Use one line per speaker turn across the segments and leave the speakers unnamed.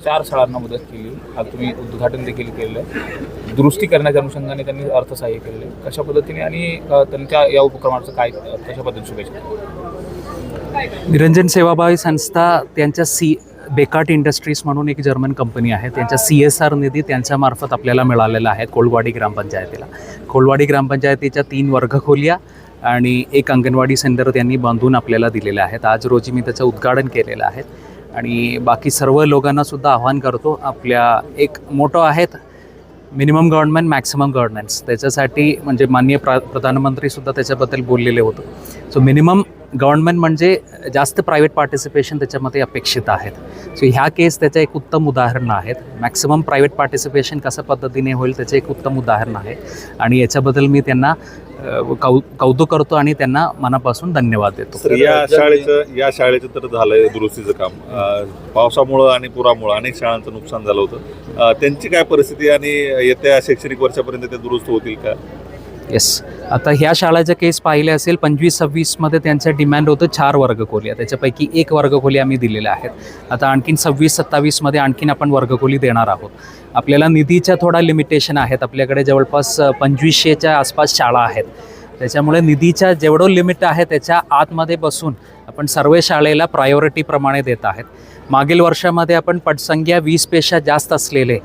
4 शाळांना मदत केली. आज तुम्ही उद्घाटन देखील केलेलं आहे. दुरुस्ती करण्याच्या अनुषंगाने त्यांनी अर्थसहाय्य केलेलं आहे. कशा पद्धतीने आणि त्यांच्या या उपक्रमाचं काय कशा पद्धतीने शुभेच्छा?
निरंजन सेवाभावी संस्था त्यांच्या बेकाट इंडस्ट्रीज म्हणून एक जर्मन कंपनी आहे, त्यांच्या CSR निधी त्यांच्यामार्फत आपल्याला मिळालेला आहे कोळवाडी ग्रामपंचायतीला. कोळवाडी ग्रामपंचायतीच्या 3 वर्गखोल्या आणि 1 अंगणवाडी सेंटर त्यांनी बांधून आपल्याला दिलेले आहेत. आज रोजी मी त्याचं उद्घाटन केलेलं आहे आणि बाकी सर्व लोकांनासुद्धा आवाहन करतो. आपल्या एक मोठं आहेत मिनिमम गव्हर्नमेंट मॅक्सिमम गव्हर्नन्स, त्याच्यासाठी म्हणजे माननीय प्रधानमंत्रीसुद्धा त्याच्याबद्दल बोललेले होते. सो मिनिमम गव्हर्नमेंट म्हणजे जास्त प्रायव्हेट पार्टिसिपेशन त्याच्यामध्ये अपेक्षित आहेत. सो ह्या केस त्याचं एक उत्तम उदाहरण आहेत. मॅक्सिमम प्रायव्हेट पार्टिसिपेशन कशा पद्धतीने होईल त्याचं एक उत्तम उदाहरण आहे आणि याच्याबद्दल मी त्यांना कौतुक करतो आणि त्यांना मनापासून धन्यवाद देतो.
या शाळेचं तर झालंय दुरुस्तीचं काम. पावसामुळं आणि पुरामुळं अनेक शाळांचं नुकसान झालं होतं. त्यांची काय परिस्थिती आणि येत्या शैक्षणिक वर्षापर्यंत ते दुरुस्त होतील का?
येस, आता ह्या शाळेचं केस पाहिले असेल 25-26मध्ये त्यांचं डिमांड होतं 4 वर्गखोल्या, त्याच्यापैकी 1 वर्गखोली आम्ही दिलेल्या आहेत. आता आणखीन 26-27मध्ये आणखीन आपण वर्गखोली देणार आहोत. आपल्याला निधीच्या थोडा लिमिटेशन आहेत. आपल्याकडे जवळपास 2500च्या आसपास शाळा आहेत. त्याच्यामुळे निधीच्या जेवढं लिमिट आहे त्याच्या आतमध्ये बसून आपण सर्व शाळेला प्रायोरिटीप्रमाणे देत आहेत. मागील वर्षामध्ये आपण पटसंख्या 20पेक्षा जास्त असलेले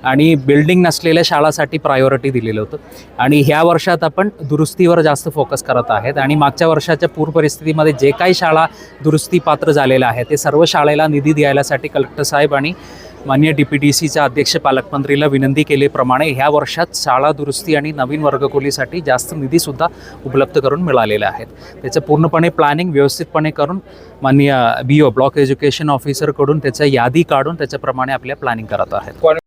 आणि बिल्डिंग नसलेल्या शाळासाठी प्रायोरिटी दिलेलं होतं आणि ह्या वर्षात आपण दुरुस्तीवर जास्त फोकस करत आहेत. आणि मागच्या वर्षाच्या पूर परिस्थितीमध्ये जे काही शाळा दुरुस्ती पात्र झालेल्या आहेत ते सर्व शाळेला निधी द्यायलासाठी कलेक्टर साहेब आणि माननीय DPDCच्या अध्यक्ष पालकमंत्रीला विनंती केल्याप्रमाणे ह्या वर्षात शाळा दुरुस्ती आणि नवीन वर्गखोलीसाठी जास्त निधीसुद्धा उपलब्ध करून मिळालेले आहेत. त्याचं पूर्णपणे प्लॅनिंग व्यवस्थितपणे करून माननीय BO ब्लॉक एज्युकेशन ऑफिसरकडून त्याच्या यादी काढून त्याच्याप्रमाणे आपल्या प्लॅनिंग करत आहेत.